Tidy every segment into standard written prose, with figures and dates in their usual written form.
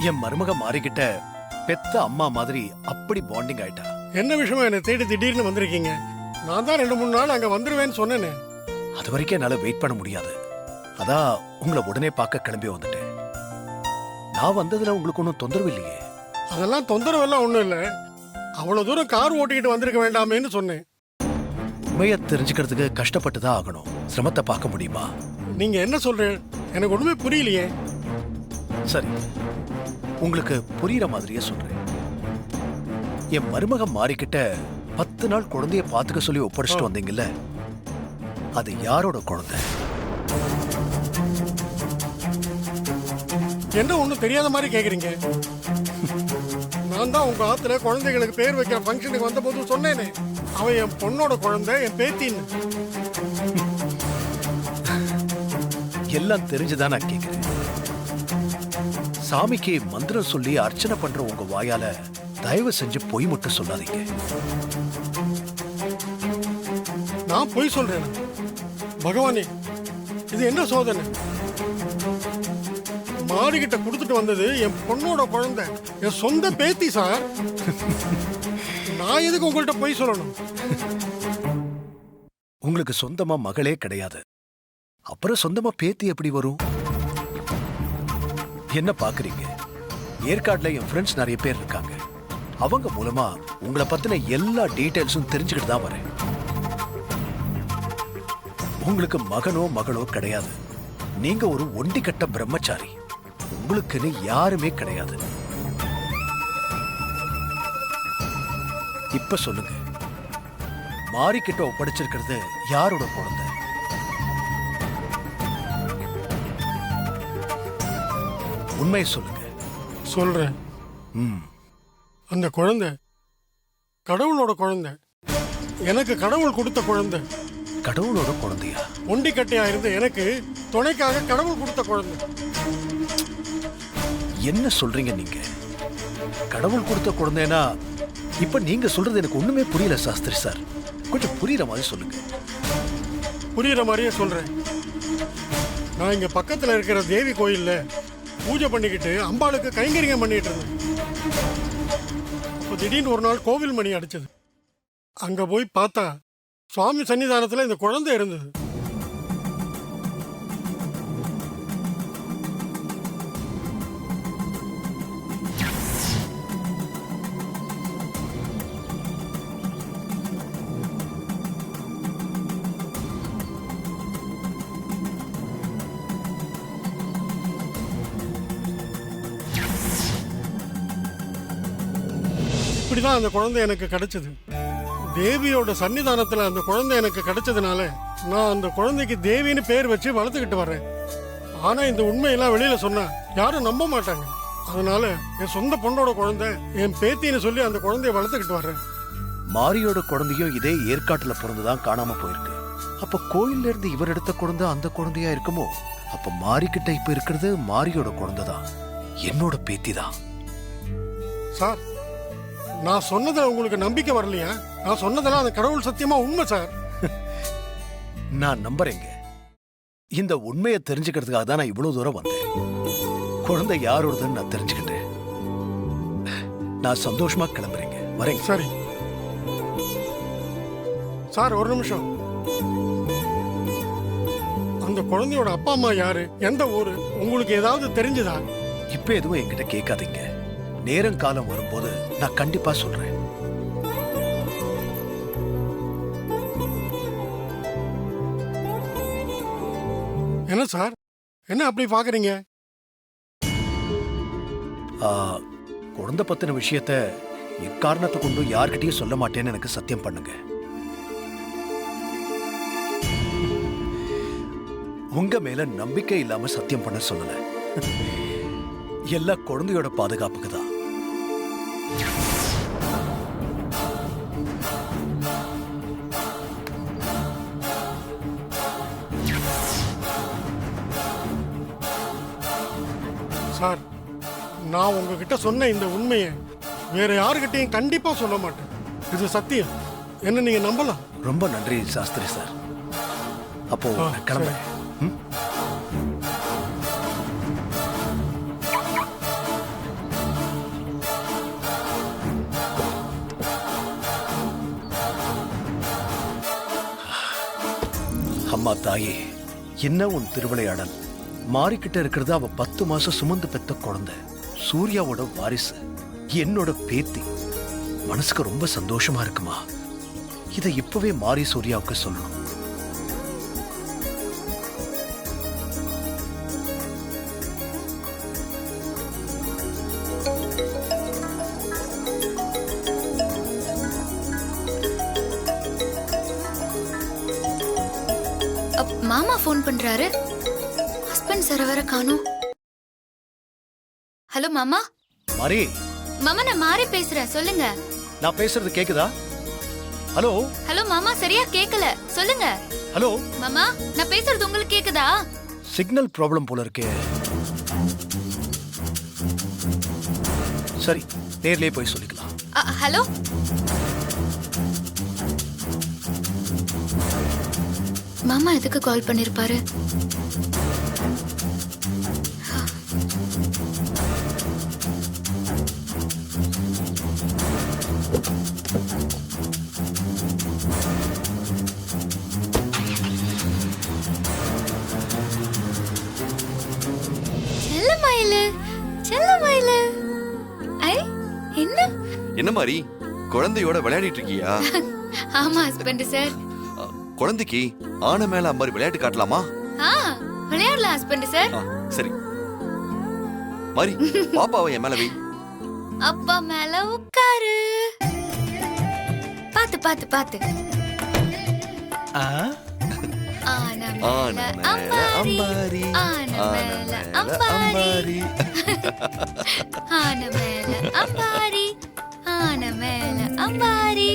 என் மருமக மாறிக்கிட்ட பெத்த அம்மா மாதிரி அப்படி பாண்டிங் ஆயிட்டா. என்ன விஷயமா என்னை தேடி திடீர்னு வந்திருக்கீங்க? நான் தான் 2-3 நாள் அங்க வந்துருவேன்னு சொன்னேனே. அது வரைக்கும் என்னால வெயிட் பண்ண முடியாது. அதான் உங்களை உடனே பார்க்க கிளம்பி வந்துட்டேன். நான் வந்ததுல உங்களுக்கு ஒன்றும் தொந்தரவு இல்லையே? அதெல்லாம் தொந்தரவெல்லாம் ஒண்ணும் இல்ல. அவ்வளவு தூரம் கார் ஓட்டிக்கிட்டு வந்திருக்க வேண்டாமேன்னு சொன்னேன். உண்மையை தெரிஞ்சுக்கிறதுக்கு கஷ்டப்பட்டு தான் ஆகணும். சிரமத்தை பார்க்க முடியுமா? நீங்க என்ன சொல்றீங்க? எனக்கு ஒண்ணுமே புரியலையே. சரி, உங்களுக்கு புரியுற மாதிரியே சொல்றேன். என் மருமக மாறிக்கிட்ட 10 நாள் குழந்தைய பாத்துக்க சொல்லி ஒப்படைச்சிட்டு வந்தீங்கல்ல, அது யாரோட குழந்தை? என்ன ஒண்ணும் தெரியாத மாதிரி கேக்குறீங்க? நான் தான் உங்க ஆத்துல குழந்தைகளுக்கு பேர் வைக்கிற ஃபங்க்ஷனுக்கு வந்த போது சொன்னேனே, அவன் என் பொண்ணோட குழந்தை, என் பேத்தின்னு. எல்லாம் தெரிஞ்சுதான் நான் கேட்கிறேன். சாமிக்கு மந்திரம் சொல்லி அர்ச்சனை பண்ற உங்க வாயால தயவு செஞ்சு பொய் மட்டும் சொல்லாதீங்க. நான் பொய் சொல்றேன்? பகவானே, இது என்ன சோதனை? மாடிக்கிட்ட கொடுத்துட்டு வந்தது என் பொண்ணோட குழந்தை, என் சொந்த பேத்தி சார். நான் எதுக்கு உங்கள்கிட்ட பொய் சொல்லணும்? உங்களுக்கு சொந்தமா மகளே கிடையாது, அப்புறம் சொந்தமா பேத்தி எப்படி வரும்? என்ன பாக்குறீங்க? ஏற்காடுல என் ஃப்ரெண்ட்ஸ் நிறைய பேர் இருக்காங்க. அவங்க மூலமா உங்களை பத்தின எல்லா டீடைல்ஸும் தெரிஞ்சுக்கிட்டு தான் வரேன். உங்களுக்கு மகனோ மகளோ கிடையாது. நீங்க ஒரு ஒண்டிக்கட்ட பிரம்மச்சாரி. உங்களுக்குன்னு யாருமே கிடையாது. இப்ப சொல்லுங்க, மாறிக்கிட்ட ஒப்படைச்சிருக்கிறது யாரோட குழந்தை? உண்மையை சொல்லுங்க. சொல்றேன். அந்த குழந்தை கடவுளோட குழந்தை. எனக்கு கடவுள் கொடுத்த குழந்தை. கடவுளோட குழந்தையா? ஒண்டிக்கட்டையா இருந்த எனக்கு துணைக்காக கடவுள் கொடுத்த குழந்தை. என்ன சொல்றீங்க நீங்க? கடவுள் கொடுத்த குழந்தைனா இப்ப நீங்க சொல்றது எனக்கு ஒண்ணுமே புரியல சாஸ்திரி சார். கொஞ்சம் புரியுற மாதிரி சொல்லுங்க. புரியுற மாதிரியே சொல்றேன். நான் இங்க பக்கத்துல இருக்கிற தேவி கோயில்ல பூஜை பண்ணிக்கிட்டு அம்பாளுக்கு கைங்கரியம் பண்ணிட்டு இருந்தேன். அப்போ திடீர்னு ஒரு நாள் கோவில் மணி அடிச்சது. அங்க போய் பார்த்தா சுவாமி சன்னிதானத்துல இந்த குழந்தை இருந்தது. இப்படிதான் அந்த குழந்தை எனக்கு கிடைச்சது. தேவியோட சன்னிதானத்துல அந்த குழந்தை எனக்கு கிடைச்சதுனால நான் அந்த குழந்தைக்கு தேவின்னு பேர் வச்சு வளர்த்துக்கிட்டு வர்றேன். ஆனா இந்த உண்மையெல்லாம் வெளியில சொன்னா யாரும் நம்ப மாட்டாங்க. அதனால என் சொந்த பொண்ணோட குழந்தை, என் பேத்தின்னு சொல்லி அந்த குழந்தைய வளர்த்துக்கிட்டு வர்றேன். மாரியோட குழந்தையும் இதே ஏற்காட்டுல பிறந்துதான் காணாம போயிருக்கு. அப்ப கோயில்ல இருந்து இவர் எடுத்த குழந்தை அந்த குழந்தையா இருக்குமோ? அப்ப மாரிக்கிட்ட இப்ப இருக்கிறது மாரியோட குழந்தைதான், என்னோட பேத்தி தான். சார், நான் சொன்னதுல உங்களுக்கு நம்பிக்கை வரலையா? நான் சொன்னதெல்லாம் அந்த கடவுள் சத்தியமா உண்மை சார். நான் நம்புறேங்க. இந்த உண்மையை தெரிஞ்சுக்கிறதுக்காக தான் நான் இவ்வளவு தூரம் வந்தேன். குழந்தை யாரோடதுன்னு நான் தெரிஞ்சுக்கிட்டேன். நான் சந்தோஷமா கிளம்புறேங்க. வரேங்க. சரி சார், ஒரு நிமிஷம். அந்த குழந்தையோட அப்பா அம்மா யாரு, எந்த ஊரு, உங்களுக்கு ஏதாவது தெரிஞ்சுதா? இப்ப எதுவும் என்கிட்ட கேட்காதீங்க. நேரம் காலம் வரும்போது நான் கண்டிப்பா சொல்றேன். என்ன சார், என்ன அப்படி பாக்குறீங்க? குழந்தை பத்தின விஷயத்த எக்காரணத்தை கொண்டு யார்கிட்டயும் சொல்ல மாட்டேன்னு எனக்கு சத்தியம் பண்ணுங்க. உங்க மேல நம்பிக்கை இல்லாம சத்தியம் பண்ண சொல்லல. எல்லா குழந்தையோட பாதுகாப்புக்கு தான். சார், நான் உங்ககிட்ட சொன்ன இந்த உண்மையை வேற யாருக்கிட்டையும் கண்டிப்பா சொல்ல மாட்டேன். இது சத்தியம். என்ன நீங்க நம்பலாம். ரொம்ப நன்றி சாஸ்திரி சார். அப்போ நான் கிளம்புறேன். அம்மா தாயே, என்ன உன் திருவிளையாடல். மாறிக்கிட்ட இருக்கிறது அவ 10 மாசம் சுமந்து பெத்த குழந்தை, சூர்யாவோட வாரிசு, என்னோட பேத்தி. மனசுக்கு ரொம்ப சந்தோஷமா இருக்குமா. இதை இப்பவே மாறி சூர்யாவுக்கு சொல்லணும். மாமா ஃபோன் பண்றாரு. ஹஸ்பண்ட் சார் வர காணோம். ஹலோ மாமா. மாறி, மாமா நான் மாறி பேசுறேன், சொல்லுங்க. நான் பேசுறது கேக்குதா? ஹலோ ஹலோ மாமா, சரியா கேக்கல, சொல்லுங்க. ஹலோ மாமா, நான் பேசுறது உங்களுக்கு கேக்குதா? சிக்னல் ப்ராப்ளம் போல இருக்கே. சரி, நேர்லயே போய் சொல்லிக்கலாம். ஹலோ. மாமா எதுக்கு கால் பண்ணிருப்பாரு? செல்லமயிலு, செல்லமயிலு. ஐ, என்ன மாதிரி குழந்தையோட விளையாடிட்டு இருக்கியா? ஆமா ஹஸ்பண்ட் சார். குழந்தைக்கு ஆன மேல அம்மாரி விளையாட்டு காட்டலாமா? விளையாடலாம் ஹஸ்பண்ட் சார். சரி மாதிரி பாப்பாவை என் மேல வை. அப்பா மேல உட்காரு. பாத்து பாத்து பாத்து. ஆன மேல அம்பாரி, ஆன மேல அம்பாரி, ஆன மேல அம்பாரி, ஆன மேல அம்பாரி,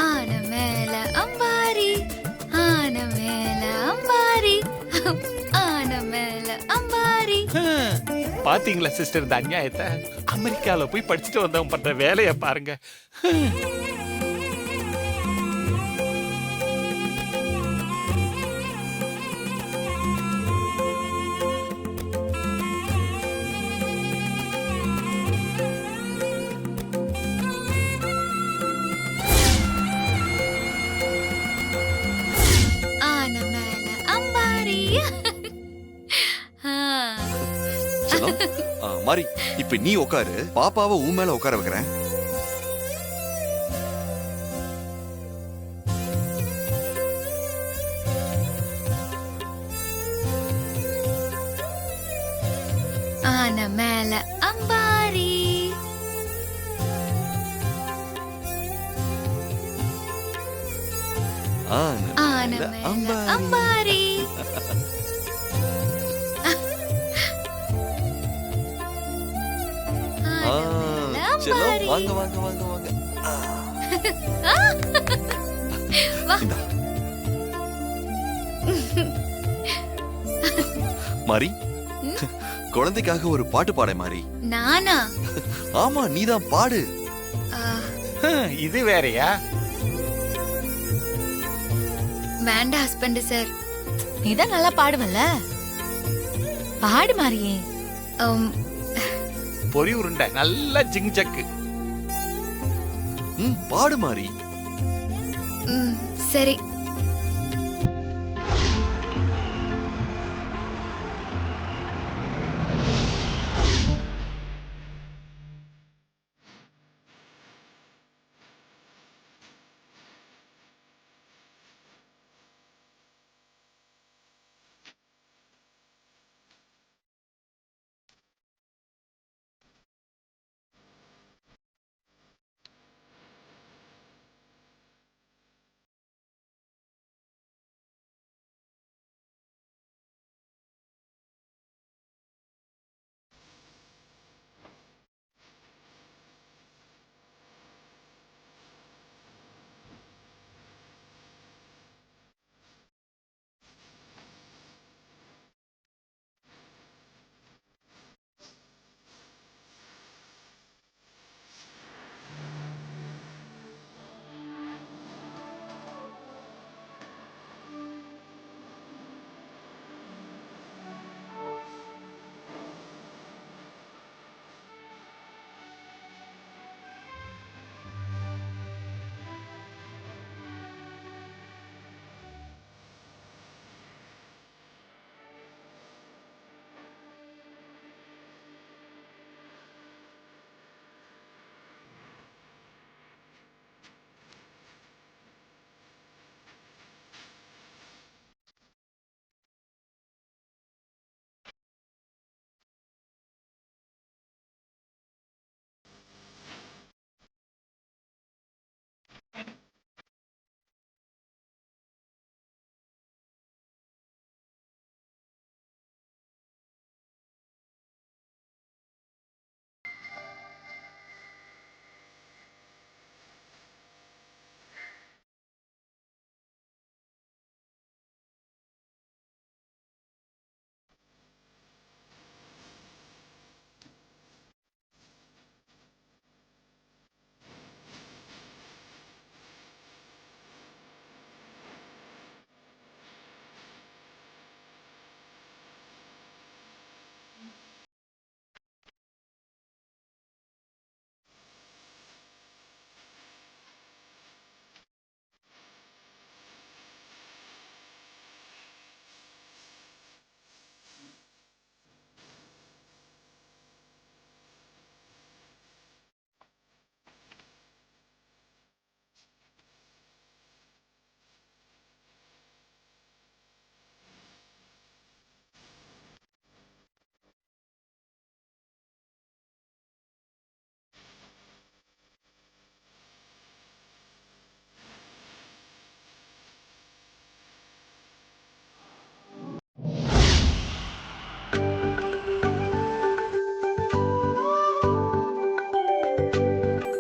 ஆன மேல அம்பாரி, ஆன மேல அம்பாரி, ஆன மேல அம்பாரி. பாத்தீங்களா சிஸ்டர், இந்த அநியாயத்தை? அமெரிக்கால போய் படிச்சுட்டு வந்தவன் பண்ற வேலைய பாருங்க. ஆன மேல அம்பாரி. மாதிரி இப்ப நீ உட்காரு, பாப்பாவை உன் மேல உட்கார வைக்கிறேன். ஆன மேல அம்பாரி, ஆன மேல அம்பாரி. வாங்க வாங்க வாங்க வாங்க. மாரி, குழந்தைக்காக ஒரு பாட்டு பாட. மாரி நானா? ஆமா, நீதான் பாடு. இது வேறயா? வேண்டாம் ஹஸ்பண்ட் சார். நீதான் நல்லா பாடுவல்ல, பாடு மாறியே. பொறி உருண்டை நல்லா ஜிங் ஜக்கு. பாடு மாரி. சரி.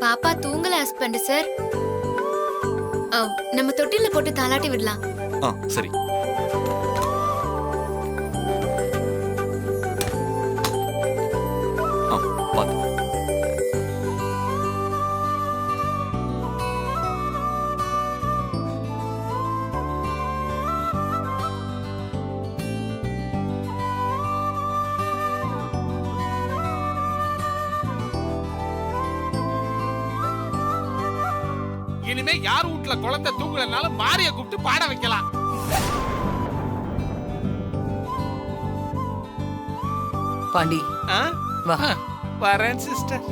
பாப்பா தூங்கல ஹஸ்பண்ட் சார். நம்ம தொட்டில போட்டு தாளாட்டி விடலாம். ஆ சரி. ஆ பாத்து. இனிமே யார் வீட்டுல குழந்தை தூங்கலனாலும் மாரிய கூப்பிட்டு பாட வைக்கலாம். பாண்டி ஆ? வா. வரேன் சிஸ்டர்.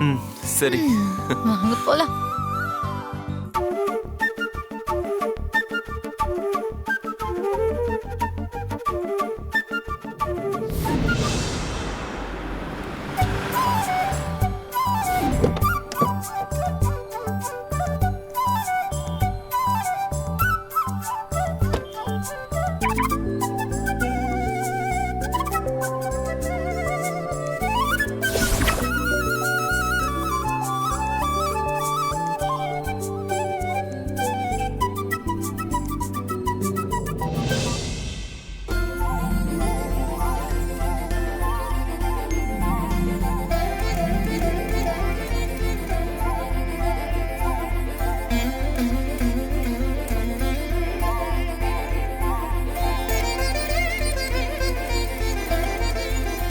ம் சரி. வாங்க போலாம்.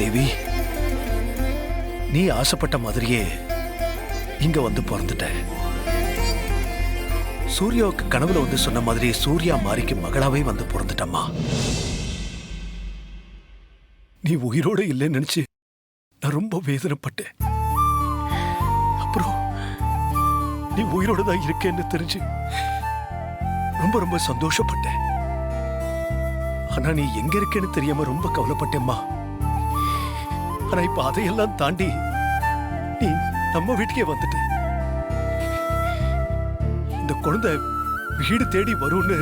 தேவி, நீ ஆசைப்பட்ட மாதிரியே இங்க வந்து பிறந்துட்ட. சூர்யாவுக்கு கனவுல வந்து சொன்ன மாதிரி சூர்யா மாரிக்கு மகளாவே வந்து பிறந்துட்டம்மா. நீ உயிரோட இல்லைன்னு நினைச்சு நான் ரொம்ப வேதனைப்பட்டேன். அப்புறம் நீ உயிரோட தான் இருக்கேன்னு தெரிஞ்சு ரொம்ப ரொம்ப சந்தோஷப்பட்டேன். ஆனா நீ எங்க இருக்கேன்னு தெரியாம ரொம்ப கவலைப்பட்டேம்மா. ஆனா இப்ப அதையெல்லாம் தாண்டி நீ நம்ம வீட்டுக்கே வந்துட்ட. இந்த குழந்தை வீடு தேடி வரும்னு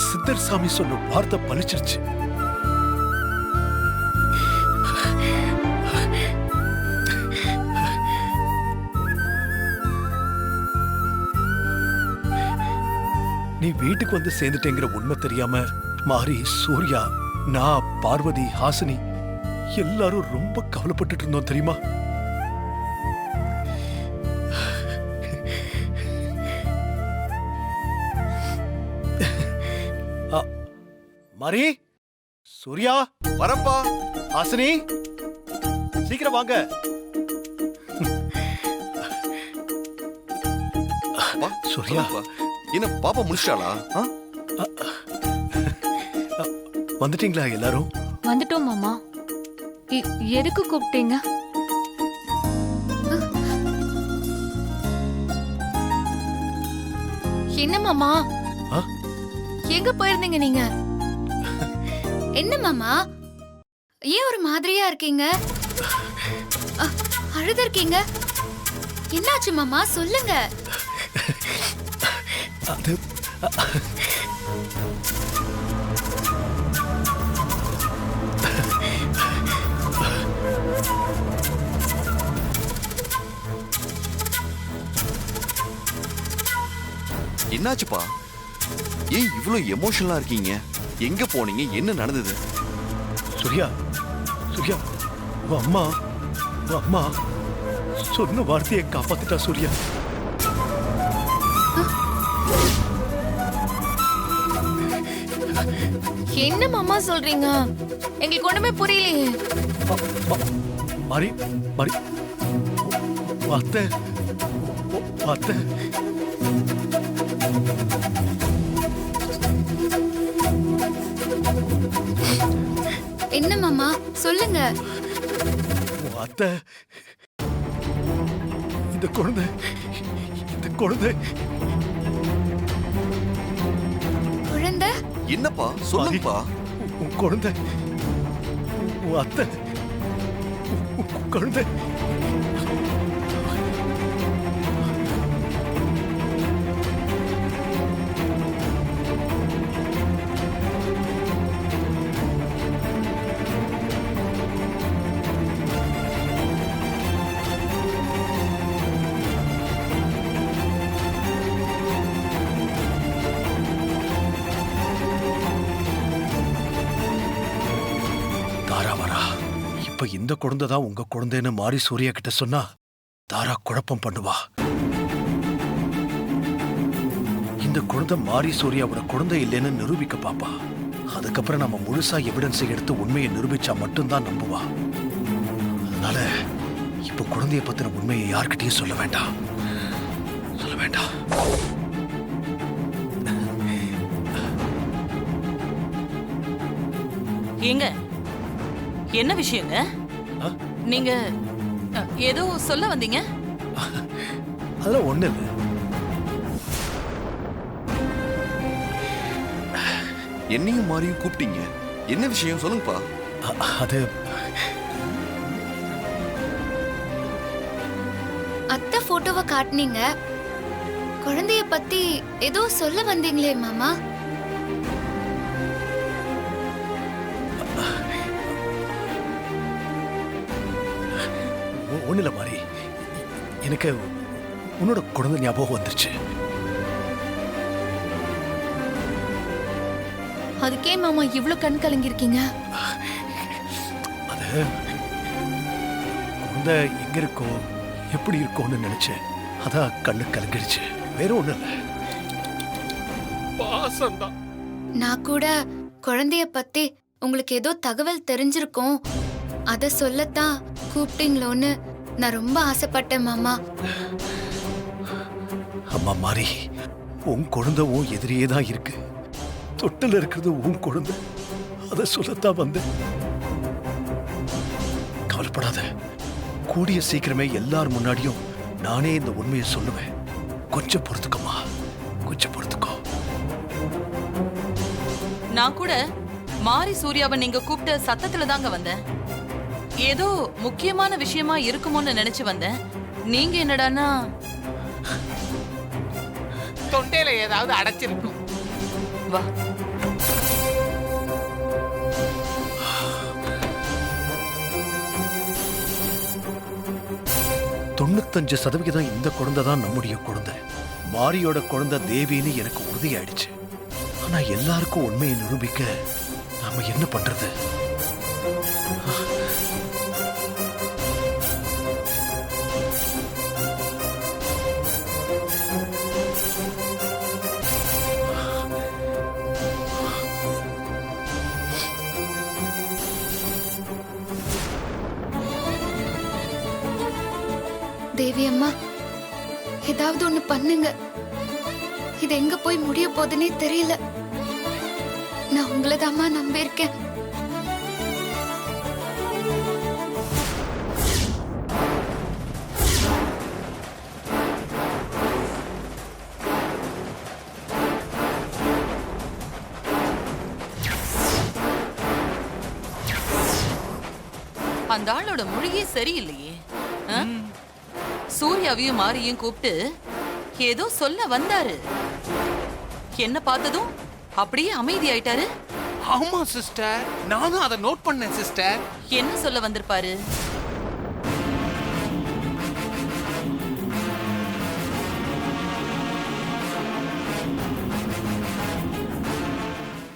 சித்தர் சாமி சொன்ன வார்த்தை பலிச்சிருச்சு. நீ வீட்டுக்கு வந்து சேர்ந்துட்டேங்கிற உண்மை தெரியாம மாறி, சூர்யா, நான், பார்வதி, ஹாசினி எல்லாரும் ரொம்ப கவலைப்பட்டுட்டு இருந்தோம் தெரியுமா? மாரி, சூர்யா, வரப்பா. ஹாசினி, சீக்கிரம் வாங்க. வா, சூர்யா. வரப்பா. என்ன பாப்பா முடிச்சிட்டாளா? வந்துட்டீங்களா எல்லாரும்? வந்துட்டோம் மாமா. எதுக்கு கூப்பிட்டீங்க? என்ன மாமா, ஆ? எங்க போயிருந்தீங்க நீங்க? என்ன மாமா, ஏன் ஒரு மாதிரியா இருக்கீங்க? அழுத இருக்கீங்க. என்னாச்சு மாமா, சொல்லுங்க. அது என்னாச்சுப்பா? ஏன் இவ்ளோ எமோஷனலா இருக்கீங்க? எங்க போனீங்க? என்ன நடந்தது? சூர்யா, சூர்யா, உன் அம்மா சொன்ன வார்த்தையை காப்பாத்திட்டா சூர்யா. என்ன மாமா சொல்றீங்க? எங்களுக்கு ஒண்ணுமே புரியலையே. மாறி, அத்தை, அத்தை. என்ன மாமா, சொல்லுங்க. அத்தை, இந்த குழந்தை குழந்தை? என்னப்பா சொல்லுங்கப்பா. உன் குழந்தை, உன் அத்தை, உன் குழந்தை. இப்ப இந்த குழந்தை தான் உங்க குழந்தைன்னு மாறி சூர்யா கிட்ட சொன்னா தாரா குழப்பம் பண்ணுவா. இந்த குழந்தை மாறி சூர்யாவோட குழந்தை இல்லைன்னு நிரூபிக்க பாப்பா. அதுக்கப்புறம் நம்ம முழுசா எவிடன்ஸை எடுத்து உண்மையை நிரூபிச்சா மட்டும்தான் நம்புவா. அதனால இப்ப குழந்தைய பத்தின உண்மையை யார்கிட்டயும் சொல்ல வேண்டாம், சொல்ல வேண்டாம். ஏங்க என்ன விஷயங்க? ஆ? நீங்க ஏதோ சொல்ல வந்தீங்க? அதெல்லாம் ஒண்ணு இல்லை. என்னையும் மாறியும் கூப்பிட்டீங்க, என்ன விஷயம் சொல்லுங்கப்பா. அது அத்தை போட்டோவை காட்டுனீங்க. குழந்தைய பத்தி ஏதோ சொல்ல வந்தீங்களே மாமா. ஒண்ணு இல்லை மாறி, எனக்கு உன்னோட குழந்தை ஞாபகம் வந்துருச்சு. அதுக்கே மாமா இவ்ளோ கண் கலங்கிருக்கீங்க? அது குழந்தை எங்க இருக்கோ எப்படி இருக்கோன்னு நினைச்சேன், அதான் கண்ணு கலங்கிடுச்சு. வேற ஒண்ணு இல்லை. பாசம்தான். நான் கூட குழந்தைய பத்தி உங்களுக்கு ஏதோ தகவல் தெரிஞ்சிருக்கும், அத சொல்லத்தான் கூப்பிட்டீங்களோன்னு நான் ரொம்ப ஆசைப்பட்டேன் மாமா. அம்மா மாறி, உன் குழந்தை உன் எதிரியே தான் இருக்கு. தொட்டில் இருக்கிறது உன் குழந்தை, அதை சொல்லத்தான் வந்தேன். கவலைப்படாத, கூடிய சீக்கிரமே எல்லார் முன்னாடியும் நானே இந்த உண்மையை சொல்லுவேன். கொஞ்சம் பொறுத்துக்கம்மா, கொஞ்சம் பொறுத்துக்கோ. நான் கூட மாரி சூர்யாவை நீங்க கூப்பிட்ட சத்தத்துல தாங்க வந்தேன். ஏதோ முக்கியமான விஷயமா இருக்குமோன்னு நினைச்சு வந்தேன். நீங்க என்னடான்னா தொண்டையில ஏதாவது அடைச்சிருக்கும். வா. தொண்ணூத்தஞ்சு சதவிகிதம் இந்த குழந்தை தான் நம்முடைய குழந்தை. மாரியோட குழந்தை தேவின்னு எனக்கு உறுதியாயிடுச்சு. ஆனா எல்லாருக்கும் உண்மையை நிரூபிக்க நாம என்ன பண்றது? தேவி அம்மா, ஏதாவது ஒண்ணு பண்ணுங்க. இது எங்க போய் முடிய போகுதுன்னே தெரியல. நான் உங்களதாம்மா நம்பியிருக்கேன். அந்த ஆளோட மொழியே சரியில்லையே. ஆ? சூர்யாவையும் மாரியும் கூப்பிட்டு ஏதோ சொல்ல வந்தாரு. என்ன பார்த்ததும் அப்படியே அமைதி ஆயிட்டாரு. ஆமா சிஸ்டர், நானும் அதை நோட் பண்ணேன் சிஸ்டர். என்ன சொல்ல வந்திருப்பாரு?